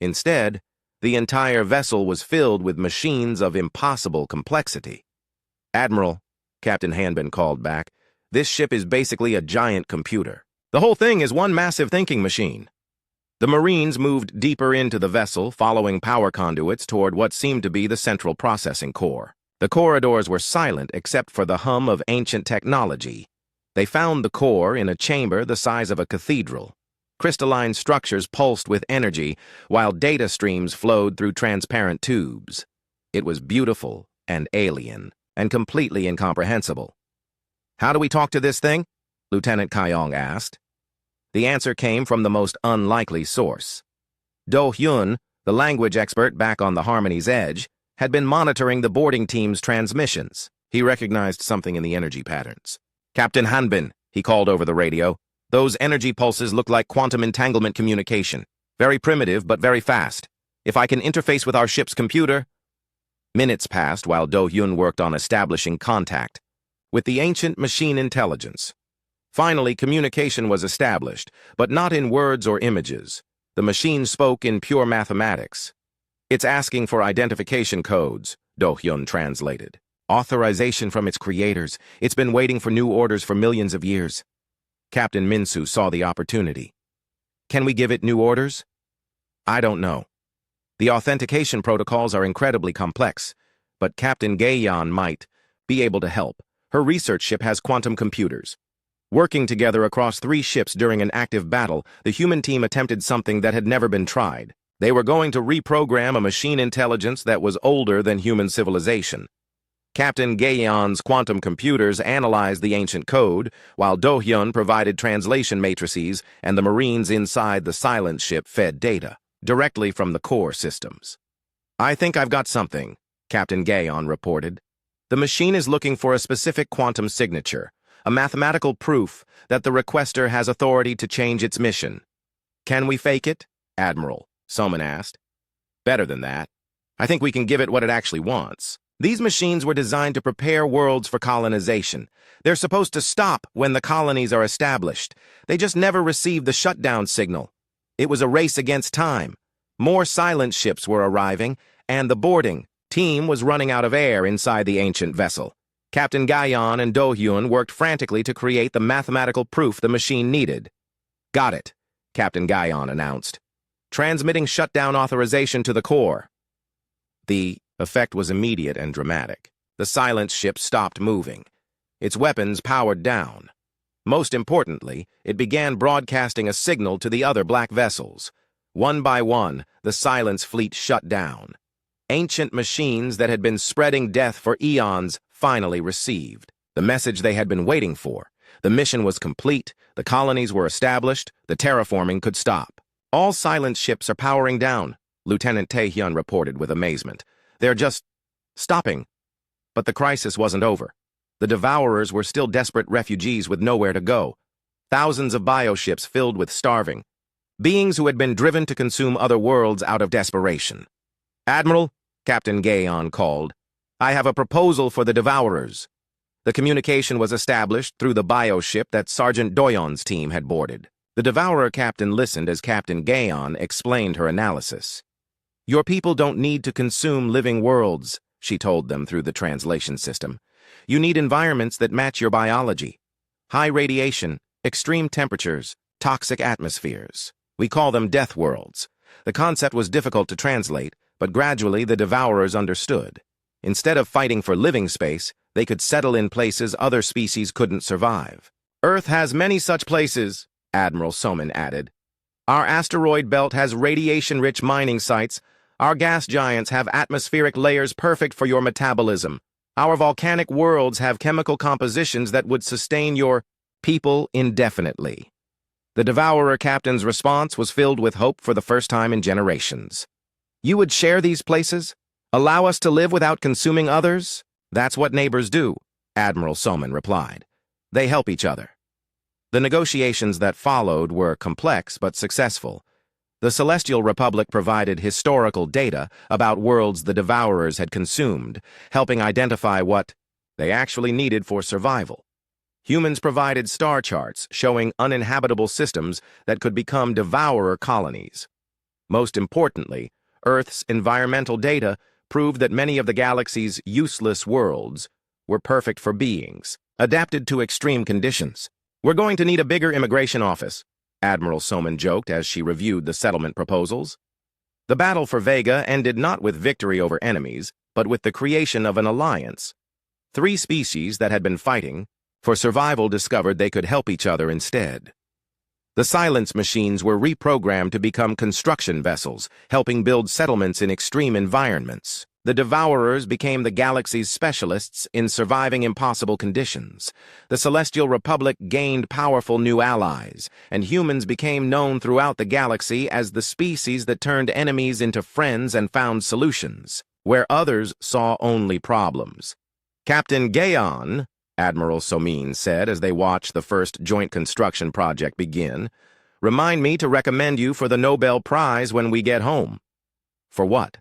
Speaker 1: Instead, the entire vessel was filled with machines of impossible complexity. "Admiral," Captain Hanbin called back. "This ship is basically a giant computer. The whole thing is one massive thinking machine." The Marines moved deeper into the vessel, following power conduits toward what seemed to be the central processing core. The corridors were silent except for the hum of ancient technology. They found the core in a chamber the size of a cathedral. Crystalline structures pulsed with energy, while data streams flowed through transparent tubes. It was beautiful and alien, and completely incomprehensible. "How do we talk to this thing?" Lieutenant Kyong asked. The answer came from the most unlikely source. Do Hyun, the language expert back on the Harmony's edge, had been monitoring the boarding team's transmissions. He recognized something in the energy patterns. "Captain Hanbin," he called over the radio, "those energy pulses look like quantum entanglement communication. Very primitive, but very fast. If I can interface with our ship's computer..." Minutes passed while Do Hyun worked on establishing contact with the ancient machine intelligence. Finally, communication was established, but not in words or images. The machine spoke in pure mathematics. "It's asking for identification codes," Do Hyun translated. "Authorization from its creators. It's been waiting for new orders for millions of years." Captain Minsu saw the opportunity. "Can we give it new orders?" "I don't know. The authentication protocols are incredibly complex, but Captain Gaeyan might be able to help. Her research ship has quantum computers. Working together across 3 ships during an active battle, the human team attempted something that had never been tried. They were going to reprogram a machine intelligence that was older than human civilization. Captain Gaeyan's quantum computers analyzed the ancient code, while Do Hyun provided translation matrices and the Marines inside the silent ship fed data, directly from the core systems. "I think I've got something," Captain Gaeyan reported. "The machine is looking for a specific quantum signature, a mathematical proof that the requester has authority to change its mission." "Can we fake it?" Admiral Soman asked. "Better than that. I think we can give it what it actually wants." These machines were designed to prepare worlds for colonization. They're supposed to stop when the colonies are established. They just never received the shutdown signal. It was a race against time. More silent ships were arriving, and the boarding team was running out of air inside the ancient vessel. Captain Gaeyan and Do Hyun worked frantically to create the mathematical proof the machine needed. "Got it," Captain Gaeyan announced. "Transmitting shutdown authorization to the core." The effect was immediate and dramatic. The silent ship stopped moving. Its weapons powered down. Most importantly, it began broadcasting a signal to the other black vessels. One by one, the Silence fleet shut down. Ancient machines that had been spreading death for eons finally received the message they had been waiting for. The mission was complete, the colonies were established, the terraforming could stop. "All silent ships are powering down," Lieutenant Tae-hyun reported with amazement. "They're just stopping." But the crisis wasn't over. The Devourers were still desperate refugees with nowhere to go. Thousands of bioships filled with starving beings who had been driven to consume other worlds out of desperation. "Admiral," Captain Gaeyan called, "I have a proposal for the Devourers." The communication was established through the bioship that Sergeant Doyon's team had boarded. The Devourer captain listened as Captain Gaeyan explained her analysis. "Your people don't need to consume living worlds," she told them through the translation system. "You need environments that match your biology. High radiation, extreme temperatures, toxic atmospheres. We call them deathworlds." The concept was difficult to translate, but gradually the Devourers understood. Instead of fighting for living space, they could settle in places other species couldn't survive. "Earth has many such places," Admiral Soman added. "Our asteroid belt has radiation-rich mining sites. Our gas giants have atmospheric layers perfect for your metabolism. Our volcanic worlds have chemical compositions that would sustain your people indefinitely." The Devourer captain's response was filled with hope for the first time in generations. "You would share these places? Allow us to live without consuming others?" "That's what neighbors do," Admiral Soman replied. "They help each other." The negotiations that followed were complex but successful. The Celestial Republic provided historical data about worlds the Devourers had consumed, helping identify what they actually needed for survival. Humans provided star charts showing uninhabitable systems that could become Devourer colonies. Most importantly, Earth's environmental data proved that many of the galaxy's useless worlds were perfect for beings, adapted to extreme conditions. "We're going to need a bigger immigration office," Admiral Soman joked as she reviewed the settlement proposals. The battle for Vega ended not with victory over enemies, but with the creation of an alliance. 3 species that had been fighting for survival discovered they could help each other instead. The silence machines were reprogrammed to become construction vessels, helping build settlements in extreme environments. The Devourers became the galaxy's specialists in surviving impossible conditions. The Celestial Republic gained powerful new allies, and humans became known throughout the galaxy as the species that turned enemies into friends and found solutions, where others saw only problems. "Captain Gaon," Admiral Somin said as they watched the first joint construction project begin, "remind me to recommend you for the Nobel Prize when we get home." "For what?"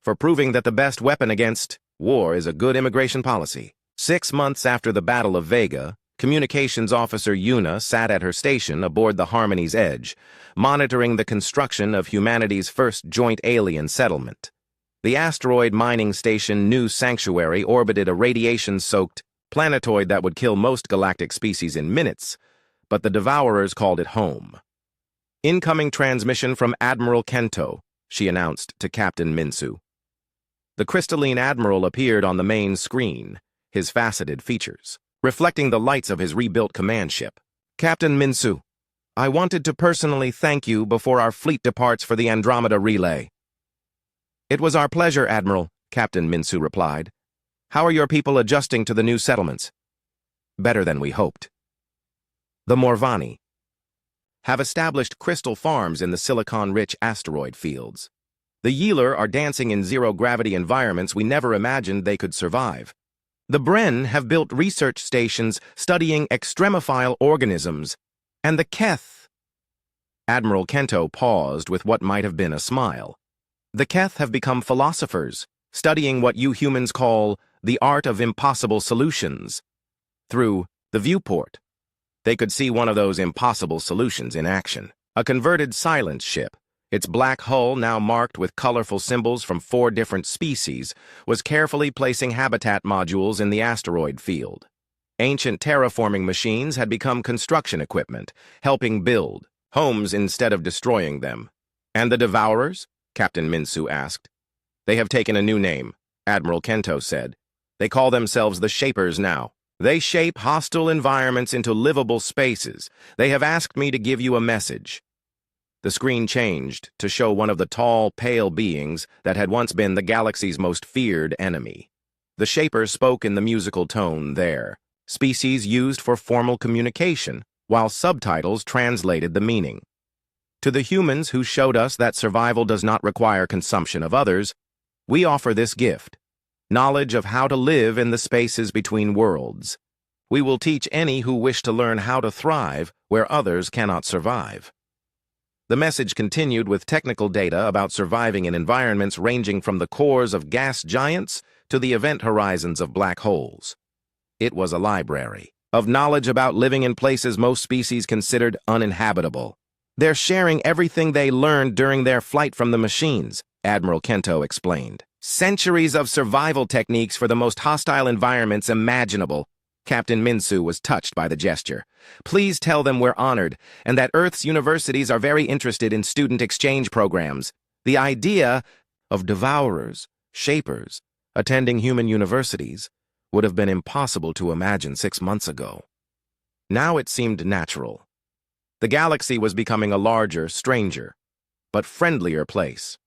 Speaker 1: "For proving that the best weapon against war is a good immigration policy." 6 months after the Battle of Vega, Communications Officer Yuna sat at her station aboard the Harmony's Edge, monitoring the construction of humanity's first joint alien settlement. The asteroid mining station New Sanctuary orbited a radiation-soaked planetoid that would kill most galactic species in minutes, but the Devourers called it home. "Incoming transmission from Admiral Kento," she announced to Captain Minsu. The crystalline admiral appeared on the main screen, his faceted features reflecting the lights of his rebuilt command ship. "Captain Minsu, I wanted to personally thank you before our fleet departs for the Andromeda relay." "It was our pleasure, Admiral," Captain Minsu replied. "How are your people adjusting to the new settlements?" "Better than we hoped." The Morvani have established crystal farms in the silicon-rich asteroid fields. The Yeeler are dancing in zero-gravity environments we never imagined they could survive. The Bren have built research stations studying extremophile organisms, and the Keth— Admiral Kento paused with what might have been a smile. "The Keth have become philosophers, studying what you humans call the art of impossible solutions. Through the viewport, they could see one of those impossible solutions in action. A converted silence ship, its black hull now marked with colorful symbols from 4 different species, was carefully placing habitat modules in the asteroid field. Ancient terraforming machines had become construction equipment, helping build homes instead of destroying them. "And the Devourers?" Captain Minsu asked. "They have taken a new name," Admiral Kento said. "They call themselves the Shapers now. They shape hostile environments into livable spaces. They have asked me to give you a message." The screen changed to show one of the tall, pale beings that had once been the galaxy's most feared enemy. The Shapers spoke in the musical tone there, species used for formal communication, while subtitles translated the meaning. "To the humans who showed us that survival does not require consumption of others, we offer this gift: knowledge of how to live in the spaces between worlds. We will teach any who wish to learn how to thrive where others cannot survive." The message continued with technical data about surviving in environments ranging from the cores of gas giants to the event horizons of black holes. It was a library of knowledge about living in places most species considered uninhabitable. "They're sharing everything they learned during their flight from the machines," Admiral Kento explained. "Centuries of survival techniques for the most hostile environments imaginable." Captain Minsu was touched by the gesture. "Please tell them we're honored, and that Earth's universities are very interested in student exchange programs. The idea of Devourers, Shapers, attending human universities would have been impossible to imagine 6 months ago. Now it seemed natural. The galaxy was becoming a larger, stranger, but friendlier place.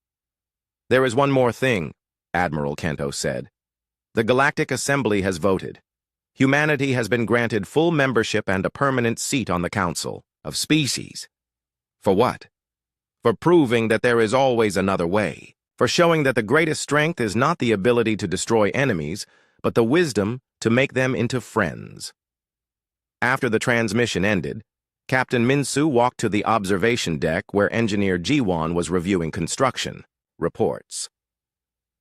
Speaker 1: "There is one more thing," Admiral Kento said. "The Galactic Assembly has voted. Humanity has been granted full membership and a permanent seat on the Council of Species." "For what?" "For proving that there is always another way. For showing that the greatest strength is not the ability to destroy enemies, but the wisdom to make them into friends." After the transmission ended, Captain Minsu walked to the observation deck where Engineer Jiwon was reviewing construction reports.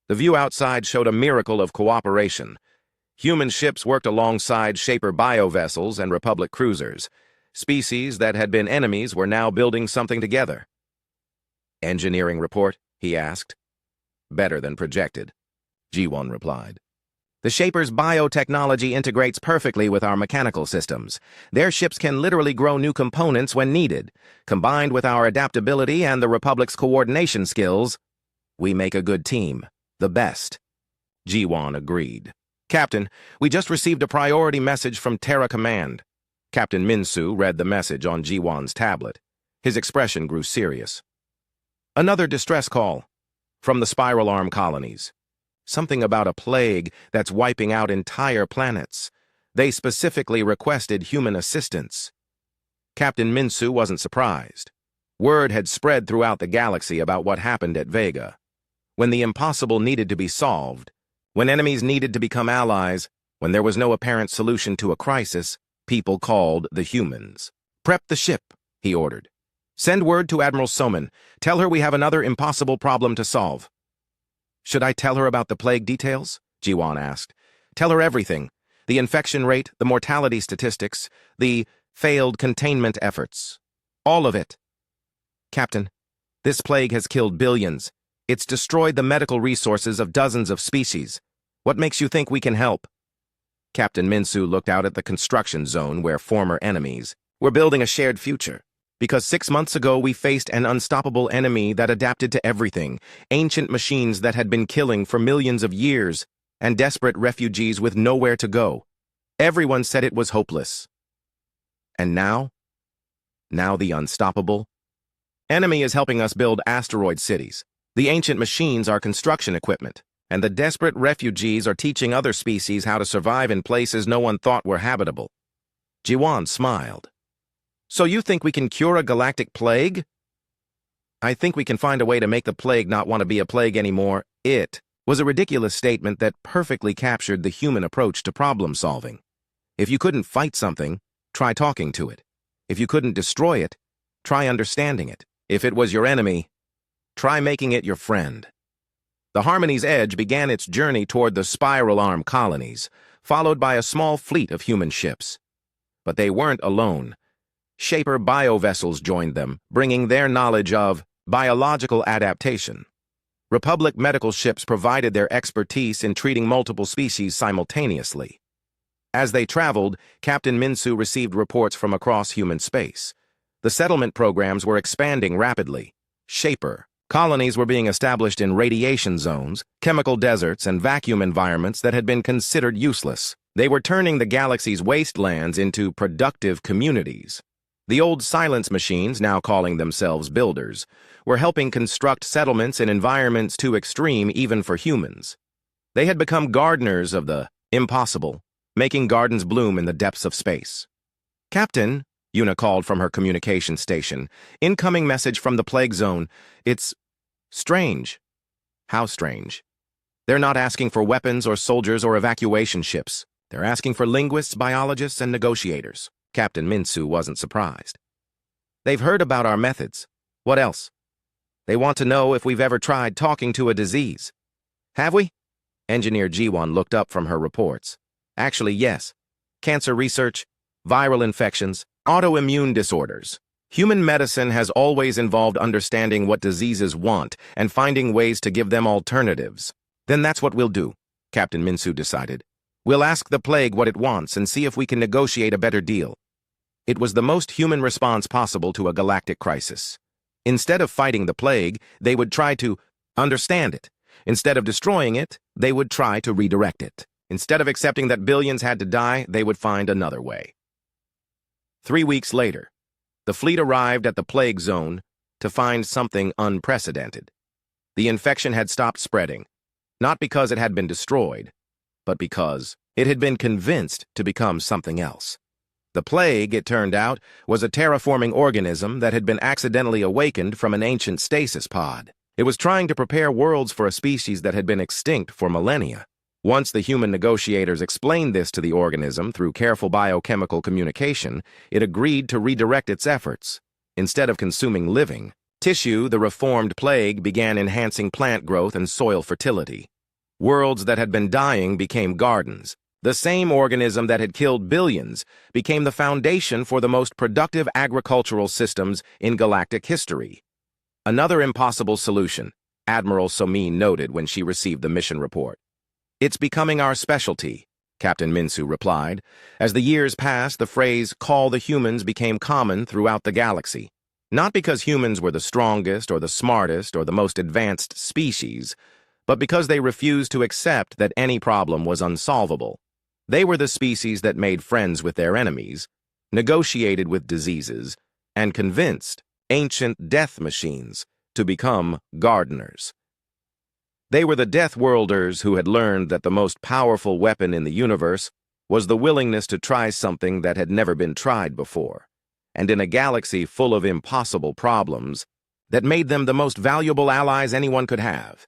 Speaker 1: The view outside showed a miracle of cooperation. Human ships worked alongside Shaper biovessels and Republic cruisers. Species that had been enemies were now building something together. "Engineering report?" he asked. "Better than projected," Jiwon replied. The Shaper's biotechnology integrates perfectly with our mechanical systems. Their ships can literally grow new components when needed. Combined with our adaptability and the Republic's coordination skills, we make a good team. The best. Jiwan agreed. Captain, we just received a priority message from Terra Command. Captain Minsu read the message on Jiwan's tablet. His expression grew serious. Another distress call. From the Spiral Arm colonies. Something about a plague that's wiping out entire planets. They specifically requested human assistance. Captain Minsu wasn't surprised. Word had spread throughout the galaxy about what happened at Vega. When the impossible needed to be solved, when enemies needed to become allies, when there was no apparent solution to a crisis, people called the humans. Prep the ship, he ordered. Send word to Admiral Soman. Tell her we have another impossible problem to solve. Should I tell her about the plague details? Jiwan asked. Tell her everything. The infection rate, the mortality statistics, the failed containment efforts. All of it. Captain, this plague has killed billions. It's destroyed the medical resources of dozens of species. What makes you think we can help? Captain Minsu looked out at the construction zone where former enemies were building a shared future. Because 6 months ago we faced an unstoppable enemy that adapted to everything, ancient machines that had been killing for millions of years, and desperate refugees with nowhere to go. Everyone said it was hopeless. And now? Now the unstoppable? Enemy is helping us build asteroid cities. The ancient machines are construction equipment, and the desperate refugees are teaching other species how to survive in places no one thought were habitable. Jiwan smiled. So you think we can cure a galactic plague? I think we can find a way to make the plague not want to be a plague anymore. It was a ridiculous statement that perfectly captured the human approach to problem solving. If you couldn't fight something, try talking to it. If you couldn't destroy it, try understanding it. If it was your enemy, try making it your friend. The Harmony's Edge began its journey toward the Spiral Arm colonies, followed by a small fleet of human ships. But they weren't alone. Shaper biovessels joined them, bringing their knowledge of biological adaptation. Republic medical ships provided their expertise in treating multiple species simultaneously. As they traveled, Captain Minsu received reports from across human space. The settlement programs were expanding rapidly. Shaper colonies were being established in radiation zones, chemical deserts, and vacuum environments that had been considered useless. They were turning the galaxy's wastelands into productive communities. The old silence machines, now calling themselves builders, were helping construct settlements in environments too extreme even for humans. They had become gardeners of the impossible, making gardens bloom in the depths of space. Captain, Yuna called from her communication station. Incoming message from the plague zone. It's strange. How strange? They're not asking for weapons or soldiers or evacuation ships. They're asking for linguists, biologists, and negotiators. Captain Minsu wasn't surprised. They've heard about our methods. What else? They want to know if we've ever tried talking to a disease. Have we? Engineer Jiwan looked up from her reports. Actually, yes. Cancer research, viral infections, autoimmune disorders. Human medicine has always involved understanding what diseases want and finding ways to give them alternatives. Then that's what we'll do, Captain Minsu decided. We'll ask the plague what it wants and see if we can negotiate a better deal. It was the most human response possible to a galactic crisis. Instead of fighting the plague, they would try to understand it. Instead of destroying it, they would try to redirect it. Instead of accepting that billions had to die, they would find another way. 3 weeks later, the fleet arrived at the plague zone to find something unprecedented. The infection had stopped spreading, not because it had been destroyed, but because it had been convinced to become something else. The plague, it turned out, was a terraforming organism that had been accidentally awakened from an ancient stasis pod. It was trying to prepare worlds for a species that had been extinct for millennia. Once the human negotiators explained this to the organism through careful biochemical communication, it agreed to redirect its efforts. Instead of consuming living tissue, the reformed plague began enhancing plant growth and soil fertility. Worlds that had been dying became gardens. The same organism that had killed billions became the foundation for the most productive agricultural systems in galactic history. Another impossible solution, Admiral Somin noted when she received the mission report. "It's becoming our specialty," Captain Minsu replied. As the years passed, the phrase, "call the humans," became common throughout the galaxy. Not because humans were the strongest or the smartest or the most advanced species, but because they refused to accept that any problem was unsolvable. They were the species that made friends with their enemies, negotiated with diseases, and convinced ancient death machines to become gardeners. They were the Deathworlders who had learned that the most powerful weapon in the universe was the willingness to try something that had never been tried before, and in a galaxy full of impossible problems, that made them the most valuable allies anyone could have.